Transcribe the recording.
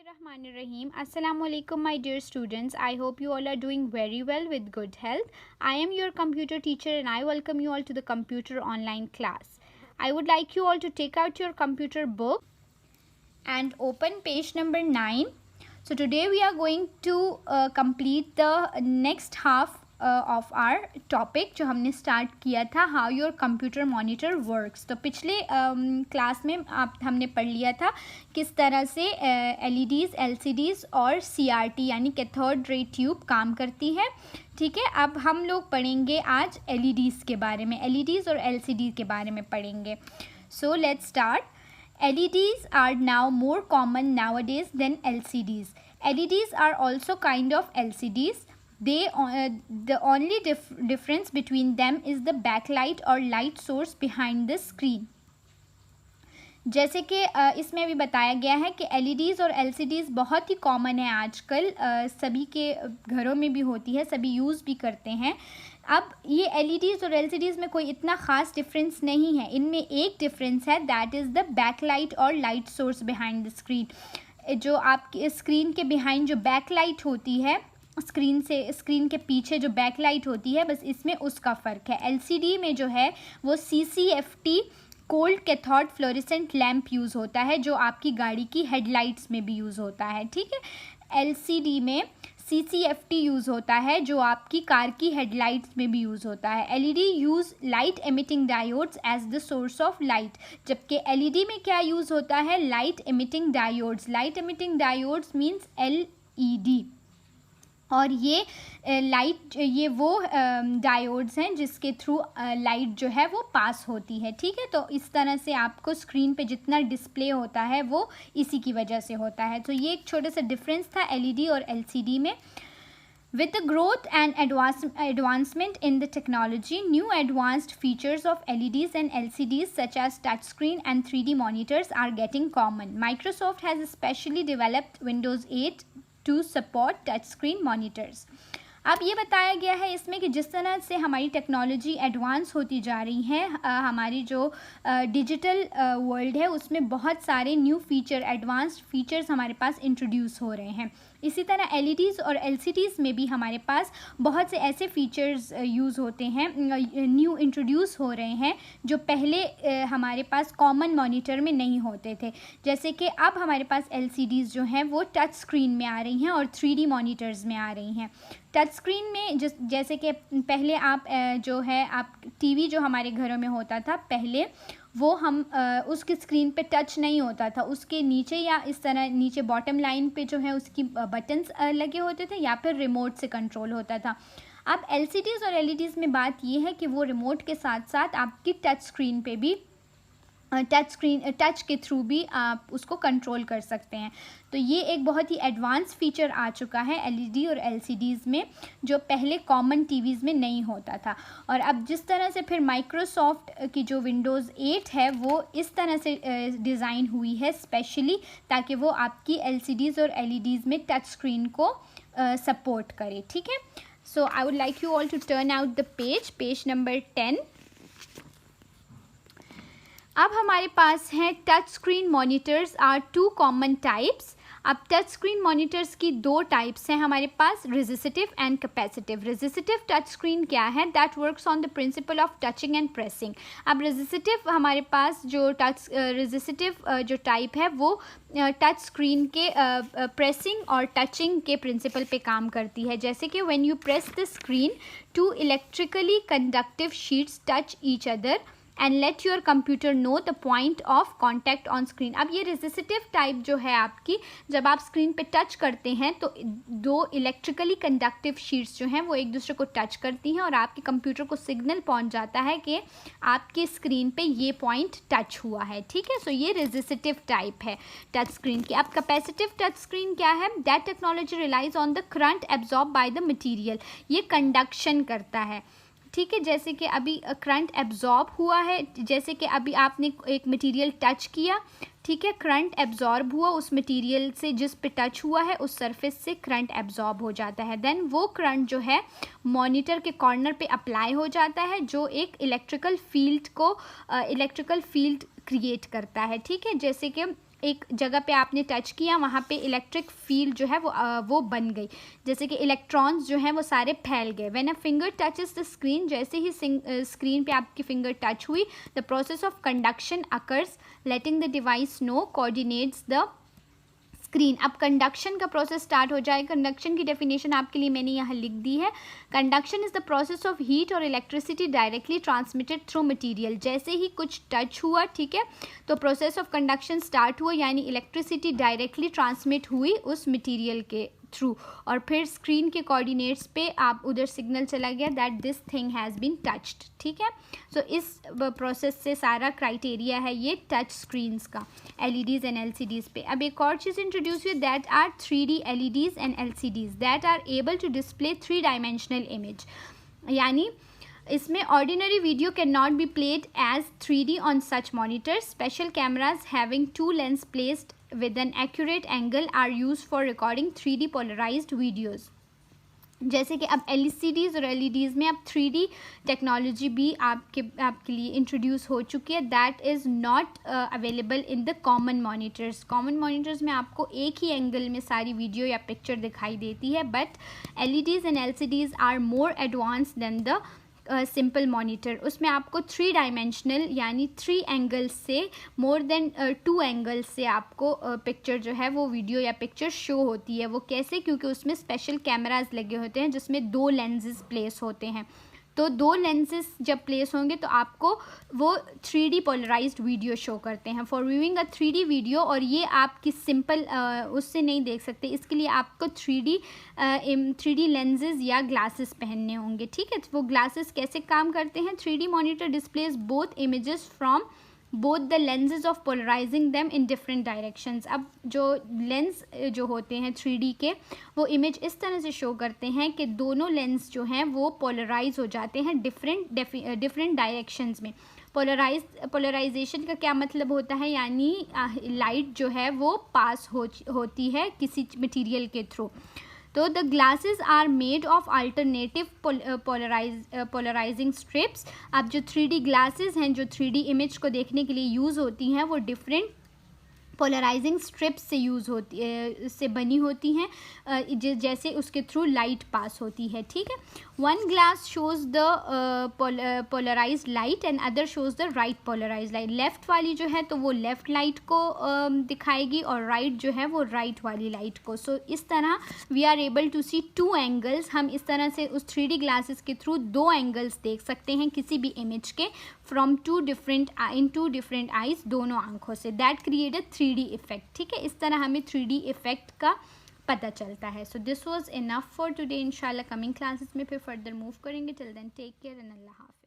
Bismillahirrahmanirrahim. Assalamu alaikum my dear students. I hope you all are doing very well with good health. I am your computer teacher and I welcome you all to the computer online class. I would like you all to take out your computer book and open page number 9. So today we are going to complete the next half of our topic जो हमने start किया था, how your computer monitor works. तो पिछले class में हमने पढ़ लिया था किस तरह से एलईडीज़, एलसीडीज़ और सीआरटी यानी कैथोड रे ट्यूब काम करती है। ठीक है, अब हम लोग पढ़ेंगे आज एलईडीज़ के बारे में, एलईडीज़ और एलसीडी के बारे में पढ़ेंगे। So let's start. LEDs are now more common nowadays than LCDs. LEDs are also kind of LCDs. The only difference between them is the backlight or light source behind the screen. जैसे कि इसमें भी बताया गया है कि LEDs और LCDs बहुत ही कॉमन है आजकल, सभी के घरों में भी होती है, सभी यूज़ भी करते हैं। अब ये LEDs और LCDs में कोई इतना ख़ास डिफरेंस नहीं है, इनमें एक डिफरेंस है, दैट इज़ द बैकलाइट और light source behind the screen. जो आपकी स्क्रीन के बिहाइंड जो बैकलाइट होती है, स्क्रीन के पीछे जो बैकलाइट होती है, बस इसमें उसका फ़र्क है। LCD में जो है वो CCFT cold cathode fluorescent lamp use होता है, जो आपकी गाड़ी की हेडलाइट्स में भी यूज़ होता है। ठीक है, LCD में CCFT यूज़ होता है जो आपकी कार की हेडलाइट्स में भी यूज़ होता है। LED use light emitting diodes as the source of light, जबकि LED में क्या यूज़ होता है, light emitting diodes. Light emitting diodes means LED, और ये लाइट, ये वो डायोड्स हैं जिसके थ्रू लाइट जो है वो पास होती है। ठीक है, तो इस तरह से आपको स्क्रीन पे जितना डिस्प्ले होता है वो इसी की वजह से होता है। तो ये एक छोटा सा डिफरेंस था LED और LCD में। With the growth and advancement in the technology, new advanced features of LEDs and LCDs such as touchscreen and 3D monitors are getting common. Microsoft has especially developed Windows 8 to support touchscreen monitors. अब ये बताया गया है इसमें कि जिस तरह से हमारी टेक्नोलॉजी एडवांस होती जा रही है, हमारी जो डिजिटल वर्ल्ड है उसमें बहुत सारे न्यू फीचर, एडवांस्ड फीचर्स हमारे पास इंट्रोड्यूस हो रहे हैं। इसी तरह LEDs और LCDs में भी हमारे पास बहुत से ऐसे फीचर्स यूज़ होते हैं, न्यू इंट्रोड्यूस हो रहे हैं, जो पहले हमारे पास कॉमन मॉनिटर में नहीं होते थे। जैसे कि अब हमारे पास LCDs जो हैं वो टच स्क्रीन में आ रही हैं और 3D मॉनिटर्स में आ रही हैं। टच स्क्रीन में जैसे कि पहले आप जो है आप टीवी जो हमारे घरों में होता था पहले, वो हम उसकी स्क्रीन पे टच नहीं होता था, उसके नीचे या इस तरह नीचे बॉटम लाइन पे जो है उसकी बटन्स लगे होते थे या फिर रिमोट से कंट्रोल होता था। अब LCDs और LEDs में बात ये है कि वो रिमोट के साथ साथ आपकी टच स्क्रीन पे भी टच के थ्रू भी आप उसको कंट्रोल कर सकते हैं। तो ये एक बहुत ही एडवांस फीचर आ चुका है LED और LCDs में, जो पहले कॉमन टीवीज़ में नहीं होता था। और अब जिस तरह से फिर माइक्रोसॉफ्ट की जो विंडोज़ 8 है वो इस तरह से डिज़ाइन हुई है स्पेशली, ताकि वो आपकी LCDs और LEDs में टच स्क्रीन को सपोर्ट करे। ठीक है, so I would like you all to turn out the page number 10। अब हमारे पास हैं touch screen monitors are two common types. अब टच स्क्रीन मॉनिटर्स की दो टाइप्स हैं हमारे पास, resistive and capacitive. Resistive touch screen क्या है, that works on the principle of touching and pressing. अब रेजिस्टिव हमारे पास जो रेजिस्टिव जो टाइप है वो टच स्क्रीन के प्रेसिंग और टचिंग के प्रिंसिपल पे काम करती है। जैसे कि when you press the screen, two electrically conductive sheets touch each other and let your computer know the point of contact on screen। अब ये रेजिस्टिव टाइप जो है आपकी, जब आप स्क्रीन पे टच करते हैं तो दो इलेक्ट्रिकली कंडक्टिव शीट्स जो हैं वो एक दूसरे को टच करती हैं और आपके कंप्यूटर को सिग्नल पहुंच जाता है कि आपकी स्क्रीन पे ये पॉइंट टच हुआ है। ठीक है, सो ये रेजिस्टिव टाइप है टच स्क्रीन की। अब कैपेसिटिव टच स्क्रीन क्या है, that technology relies on the current absorb by the material. ये कंडक्शन करता है। ठीक है, जैसे कि अभी करंट एब्जॉर्ब हुआ है, जैसे कि अभी आपने एक मटेरियल टच किया, ठीक है, करंट एब्जॉर्ब हुआ उस मटेरियल से जिस पे टच हुआ है, उस सरफेस से करंट एब्जॉर्ब हो जाता है। देन वो करंट जो है मॉनिटर के कॉर्नर पे अप्लाई हो जाता है, जो एक इलेक्ट्रिकल फील्ड क्रिएट करता है। ठीक है, जैसे कि एक जगह पे आपने टच किया, वहाँ पे इलेक्ट्रिक फील्ड जो है वो बन गई, जैसे कि इलेक्ट्रॉन्स जो हैं वो सारे फैल गए। When a finger touches the screen, जैसे ही स्क्रीन पे आपकी फिंगर टच हुई, the process of conduction occurs letting the device know coordinates the screen. अब कंडक्शन का प्रोसेस स्टार्ट हो जाए। कंडक्शन की डेफिनेशन आपके लिए मैंने यहाँ लिख दी है। Conduction is the process of heat और electricity directly transmitted through material. जैसे ही कुछ टच हुआ, ठीक है, तो प्रोसेस ऑफ कंडक्शन स्टार्ट हुआ, यानी इलेक्ट्रिसिटी डायरेक्टली ट्रांसमिट हुई उस मटेरियल के थ्रू, और फिर स्क्रीन के कोऑर्डिनेट्स पे आप उधर सिग्नल चला गया that this thing has been touched, ठीक है। सो इस प्रोसेस से सारा क्राइटेरिया है ये टच स्क्रीन्स का, एलईडीज़ एंड एलसीडीज़ पे। अब एक और चीज़ इंट्रोड्यूस हुई, that are 3D LEDs and LCDs that are able to display 3 dimensional image. यानी इसमें ordinary video can not be played as 3D on such monitors. Special cameras having 2 lens placed with an accurate angle are used for recording 3D polarized videos। जैसे कि अब LCDs और LEDs में अब 3D technology भी आपके लिए introduce हो चुकी है, that is not available in the common monitors. Common monitors में आपको एक ही एंगल में सारी वीडियो या पिक्चर दिखाई देती है, but LEDs and LCDs are more advance than the simple monitor. उसमें आपको 3 डायमेंशनल यानी 3 एंगल्स से, मोर देन 2 एंगल्स से आपको पिक्चर जो है वो वीडियो या पिक्चर शो होती है। वो कैसे? क्योंकि उसमें स्पेशल कैमराज लगे होते हैं जिसमें 2 लेंसेज प्लेस होते हैं। तो 2 लेंसेज जब प्लेस होंगे तो आपको वो 3D पोलराइज्ड वीडियो शो करते हैं। For viewing a 3D video, और ये आपकी सिंपल उससे नहीं देख सकते, इसके लिए आपको 3D लेंसेज या ग्लासेस पहनने होंगे, ठीक है। तो वो ग्लासेस कैसे काम करते हैं? 3D monitor displays both images from both the lenses of polarising them in different directions. अब जो लेंस जो होते हैं 3D के, वो इमेज इस तरह से शो करते हैं कि दोनों लेंस जो हैं वो पोलराइज हो जाते हैं डिफरेंट डायरेक्शंस में। पोलराइजेशन का क्या मतलब होता है? यानी लाइट जो है वो पास होती है किसी मटेरियल के थ्रू। तो the glasses are made of alternative polarising strips. अब जो 3D ग्लासेस हैं, जो 3D इमेज को देखने के लिए यूज़ होती हैं, वो डिफरेंट पोलराइजिंग स्ट्रिप्स से से बनी होती हैं, जैसे उसके थ्रू लाइट पास होती है, ठीक है। One glass shows the polarised light and other shows the right polarised light. Left वाली जो है तो वो लेफ़्ट लाइट को दिखाएगी, और राइट जो है वो राइट वाली लाइट को। सो इस तरह we are able to see 2 angles. हम इस तरह से उस 3D ग्लासेस के थ्रू 2 एंगल्स देख सकते हैं किसी भी इमेज के, फ्रॉम 2 डिफरेंट आइज, दोनों आंखों से। That create a 3D effect, ठीक है। इस तरह हमें 3D इफेक्ट का पता चलता है। So this was enough for today. इंशाल्लाह कमिंग क्लासेस में फिर फर्दर मूव करेंगे। Till then take care and अल्लाह हाफ़िज़।